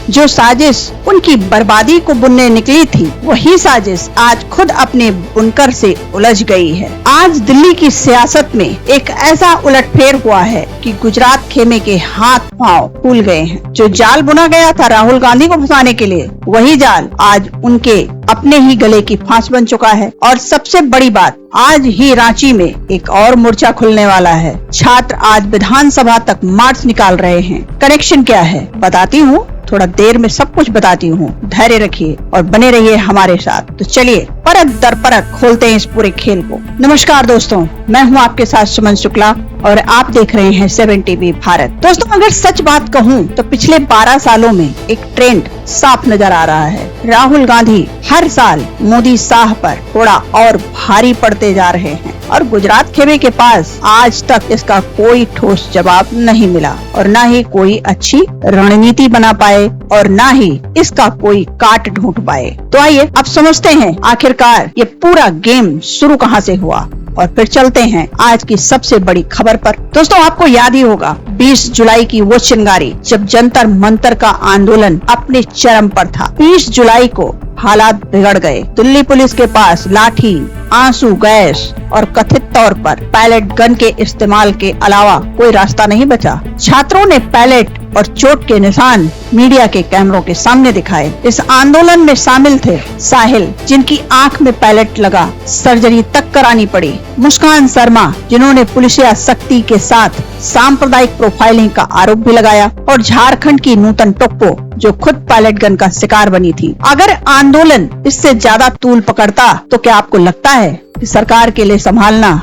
जो साजिश उनकी बर्बादी को बुनने निकली थी, वही साजिश आज खुद अपने बुनकर से उलझ गई है। आज दिल्ली की सियासत में एक ऐसा उलटफेर हुआ है कि गुजरात खेमे के हाथ पांव फूल गए हैं। जो जाल बुना गया था राहुल गांधी को फंसाने के लिए, वही जाल आज उनके अपने ही गले की फांस बन चुका है। और सबसे बड़ी बात, आज ही रांची में एक और मोर्चा खुलने वाला है। छात्र आज विधानसभा तक मार्च निकाल रहे हैं। कनेक्शन क्या है बताती हूँ, थोड़ा देर में सब कुछ बताती हूँ। धैर्य रखिए और बने रहिए हमारे साथ। तो चलिए परत दर परत खोलते हैं इस पूरे खेल को। नमस्कार दोस्तों, मैं हूँ आपके साथ सुमन शुक्ला और आप देख रहे हैं 7 TV भारत। दोस्तों, अगर सच बात कहूँ तो पिछले 12 सालों में एक ट्रेंड साफ नजर आ रहा है। राहुल गांधी हर साल मोदी शाह पर थोड़ा और भारी पड़ते जा रहे हैं और गुजरात खेमे के पास आज तक इसका कोई ठोस जवाब नहीं मिला और न ही कोई अच्छी रणनीति बना पाए और न ही इसका कोई काट ढूंढ पाए। तो आइए अब समझते हैं आखिरकार ये पूरा गेम शुरू कहाँ से हुआ और फिर चलते हैं आज की सबसे बड़ी खबर पर। दोस्तों, आपको याद ही होगा 20 जुलाई की वो चिंगारी जब जंतर मंतर का आंदोलन अपने चरम पर था। 20 जुलाई को हालात बिगड़ गए। दिल्ली पुलिस के पास लाठी, आंसू गैस और कथित तौर पर पैलेट गन के इस्तेमाल के अलावा कोई रास्ता नहीं बचा। छात्रों ने पैलेट और चोट के निशान मीडिया के कैमरों के सामने दिखाए। इस आंदोलन में शामिल थे साहिल, जिनकी आंख में पैलेट लगा, सर्जरी तक करानी पड़ी। मुस्कान शर्मा, जिन्होंने पुलिसिया सख्ती के साथ सांप्रदायिक प्रोफाइलिंग का आरोप भी लगाया, और झारखंड की नूतन टोप्पो, जो खुद पैलेट गन का शिकार बनी थी। अगर आंदोलन इससे ज्यादा तूल पकड़ता तो क्या आपको लगता है कि सरकार के लिए संभालना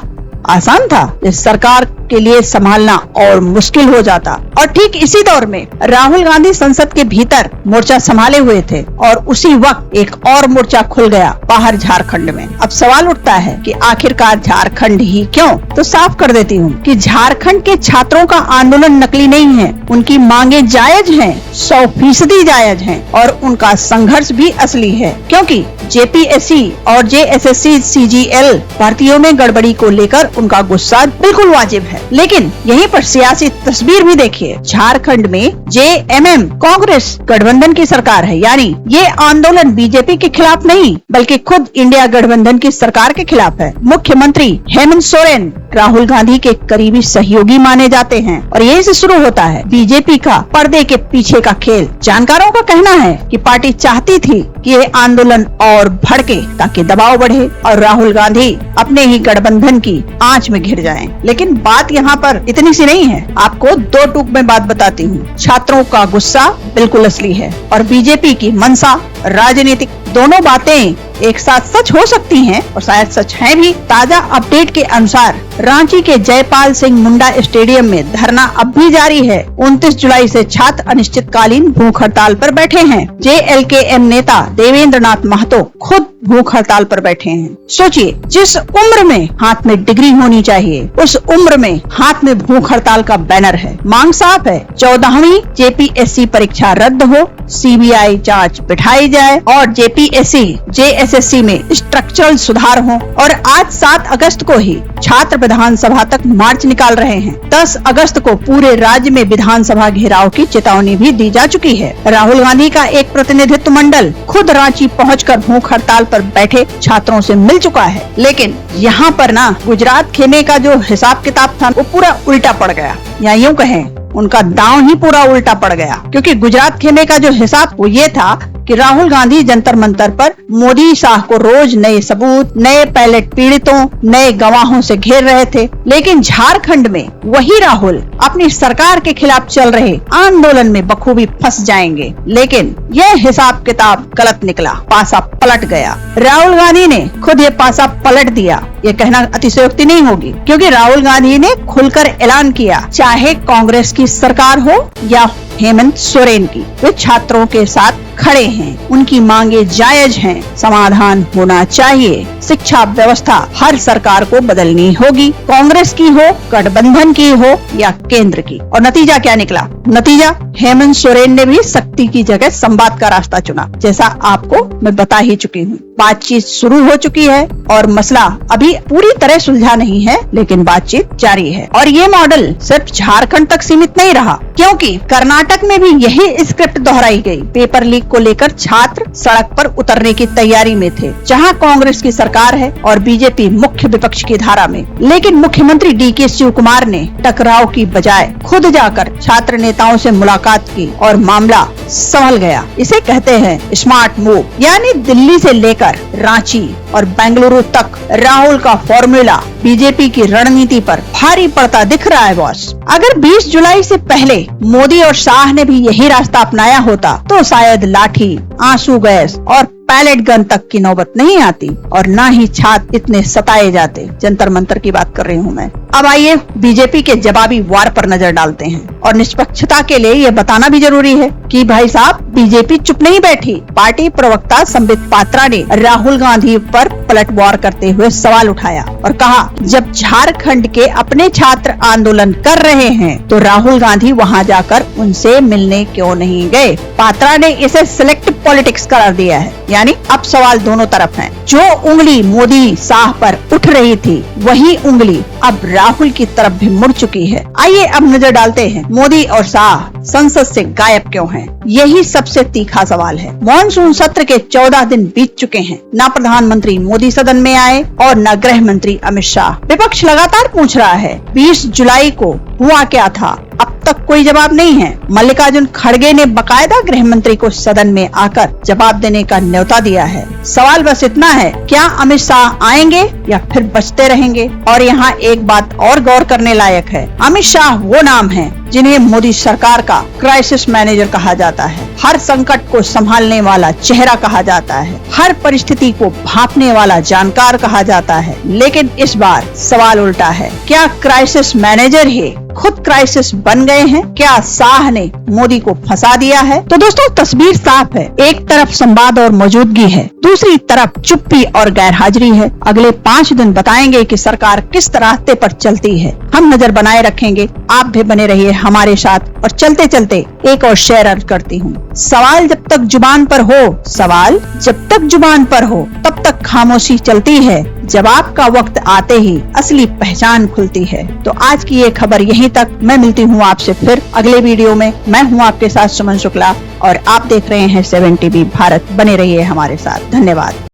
आसान था? इस सरकार के लिए संभालना और मुश्किल हो जाता। और ठीक इसी दौर में राहुल गांधी संसद के भीतर मोर्चा संभाले हुए थे और उसी वक्त एक और मोर्चा खुल गया बाहर झारखंड में। अब सवाल उठता है कि आखिरकार झारखंड ही क्यों? तो साफ कर देती हूँ कि झारखंड के छात्रों का आंदोलन नकली नहीं है। उनकी मांगे जायज हैं, 100% जायज हैं और उनका संघर्ष भी असली है। क्योंकि JPSC और JSSC CGL भर्तियों में गड़बड़ी को लेकर उनका गुस्सा बिल्कुल वाजिब है। लेकिन यहीं पर सियासी तस्वीर भी देखिए। झारखंड में JMM कांग्रेस गठबंधन की सरकार है, यानी ये आंदोलन बीजेपी के खिलाफ नहीं बल्कि खुद इंडिया गठबंधन की सरकार के खिलाफ है। मुख्यमंत्री हेमंत सोरेन राहुल गांधी के करीबी सहयोगी माने जाते हैं और यही से शुरू होता है बीजेपी का पर्दे के पीछे का खेल। जानकारों का कहना है कि पार्टी चाहती थी कि ये आंदोलन और भड़के ताकि दबाव बढ़े और राहुल गांधी अपने ही गठबंधन की आंच में घिर जाएं। लेकिन बात यहाँ पर इतनी सी नहीं है। आपको 2 टूक में बात बताती हूँ। छात्रों का गुस्सा बिल्कुल असली है और बीजेपी की मंशा राजनीतिक। दोनों बातें एक साथ सच हो सकती हैं और शायद सच हैं भी। ताजा अपडेट के अनुसार रांची के जयपाल सिंह मुंडा स्टेडियम में धरना अब भी जारी है। 29 जुलाई से छात्र अनिश्चितकालीन भूख हड़ताल पर बैठे हैं। JLKM नेता देवेंद्र नाथ महतो खुद भूख हड़ताल पर बैठे हैं। सोचिए, जिस उम्र में हाथ में डिग्री होनी चाहिए उस उम्र में हाथ में भूख हड़ताल का बैनर है। मांग साफ है, 14वीं JPSC परीक्षा रद्द हो, CBI जांच बिठाई जाए और JPSC JSSC में स्ट्रक्चरल सुधार हो। और आज 7 अगस्त को ही छात्र विधानसभा तक मार्च निकाल रहे हैं। 10 अगस्त को पूरे राज्य में विधानसभा घेराव की चेतावनी भी दी जा चुकी है। राहुल गांधी का एक प्रतिनिधित्व मंडल खुद रांची पहुंचकर भूख हड़ताल पर बैठे छात्रों से मिल चुका है। लेकिन यहाँ पर ना गुजरात खेमे का जो हिसाब किताब था वो पूरा उल्टा पड़ गया, या यूँ कहें उनका दांव ही पूरा उल्टा पड़ गया। क्योंकि गुजरात खेमे का जो हिसाब वो ये था कि राहुल गांधी जंतर मंतर पर मोदी शाह को रोज नए सबूत, नए पैलेट पीड़ितों, नए गवाहों से घेर रहे थे। लेकिन झारखंड में वही राहुल अपनी सरकार के खिलाफ चल रहे आंदोलन में बखूबी फंस जाएंगे। लेकिन यह हिसाब किताब गलत निकला, पासा पलट गया। राहुल गांधी ने खुद ये पासा पलट दिया, ये कहना अतिशयोक्ति नहीं होगी। क्योंकि राहुल गांधी ने खुलकर ऐलान किया, चाहे कांग्रेस की सरकार हो या हेमंत सोरेन की, वे छात्रों के साथ खड़े हैं, उनकी मांगे जायज हैं, समाधान होना चाहिए। शिक्षा व्यवस्था हर सरकार को बदलनी होगी, कांग्रेस की हो, गठबंधन की हो या केंद्र की। और नतीजा क्या निकला? नतीजा हेमंत सोरेन ने भी सख्ती की जगह संवाद का रास्ता चुना, जैसा आपको मैं बता ही चुकी हूँ। बातचीत शुरू हो चुकी है और मसला अभी पूरी तरह सुलझा नहीं है, लेकिन बातचीत जारी है। और ये मॉडल सिर्फ झारखंड तक सीमित नहीं रहा, क्योंकि कर्नाटक में भी यही स्क्रिप्ट दोहराई गई। पेपर लीक को लेकर छात्र सड़क पर उतरने की तैयारी में थे, जहां कांग्रेस की सरकार है और बीजेपी मुख्य विपक्ष की धारा में। लेकिन मुख्यमंत्री DK शिवकुमार ने टकराव की बजाय खुद जाकर छात्र नेताओं से मुलाकात की और मामला संभल गया। इसे कहते हैं स्मार्ट मूव, यानी दिल्ली से लेकर रांची और बेंगलुरु तक राहुल का फॉर्मूला बीजेपी की रणनीति पर भारी पड़ता दिख रहा है बॉस। अगर 20 जुलाई से पहले मोदी और शाह ने भी यही रास्ता अपनाया होता तो शायद लाठी, आंसू गैस और पैलेट गन तक की नौबत नहीं आती और न ही छात्र इतने सताए जाते। जंतर मंतर की बात कर रही हूँ मैं। अब आइए बीजेपी के जवाबी वार पर नजर डालते हैं। और निष्पक्षता के लिए ये बताना भी जरूरी है कि भाई साहब, बीजेपी चुप नहीं बैठी। पार्टी प्रवक्ता संबित पात्रा ने राहुल गांधी पर पलटवार करते हुए सवाल उठाया और कहा, जब झारखंड के अपने छात्र आंदोलन कर रहे हैं तो राहुल गांधी वहां जाकर उनसे मिलने क्यों नहीं गए? पात्रा ने इसे सिलेक्टिव पॉलिटिक्स करार दिया है, यानी अब सवाल दोनों तरफ है। जो उंगली मोदी शाह पर उठ रही थी, वही उंगली अब राहुल की तरफ भी मुड़ चुकी है। आइए अब नजर डालते हैं, मोदी और शाह संसद से गायब क्यों हैं? यही सबसे तीखा सवाल है। मॉनसून सत्र के 14 दिन बीत चुके हैं, न प्रधानमंत्री मोदी सदन में आए और न गृह मंत्री अमित शाह। विपक्ष लगातार पूछ रहा है 20 जुलाई को हुआ क्या था? अब तक कोई जवाब नहीं है। मल्लिकार्जुन खड़गे ने बकायदा गृह मंत्री को सदन में आकर जवाब देने का न्योता दिया है। सवाल बस इतना है, क्या अमित शाह आएंगे या फिर बचते रहेंगे? और यहाँ एक बात और गौर करने लायक है, अमित शाह वो नाम है जिन्हें मोदी सरकार का क्राइसिस मैनेजर कहा जाता है, हर संकट को संभालने वाला चेहरा कहा जाता है, हर परिस्थिति को भांपने वाला जानकार कहा जाता है। लेकिन इस बार सवाल उल्टा है, क्या क्राइसिस मैनेजर ही खुद क्राइसिस बन गए हैं? क्या शाह ने मोदी को फंसा दिया है? तो दोस्तों, तस्वीर साफ है। एक तरफ संवाद और मौजूदगी है, दूसरी तरफ चुप्पी और गैरहाजिरी है। अगले 5 दिन बताएंगे कि सरकार किस रास्ते पर चलती है। हम नजर बनाए रखेंगे, आप भी बने रहिए हमारे साथ। और चलते चलते एक और शेयर अर्ज करती हूँ, सवाल जब तक जुबान पर हो, सवाल जब तक जुबान पर हो, तब तक खामोशी चलती है। जवाब का वक्त आते ही असली पहचान खुलती है। तो आज की ये खबर यहीं तक। मैं मिलती हूँ आपसे फिर अगले वीडियो में। मैं हूँ आपके साथ सुमन शुक्ला और आप देख रहे हैं 7 TV भारत। बने रहिए हमारे साथ। धन्यवाद।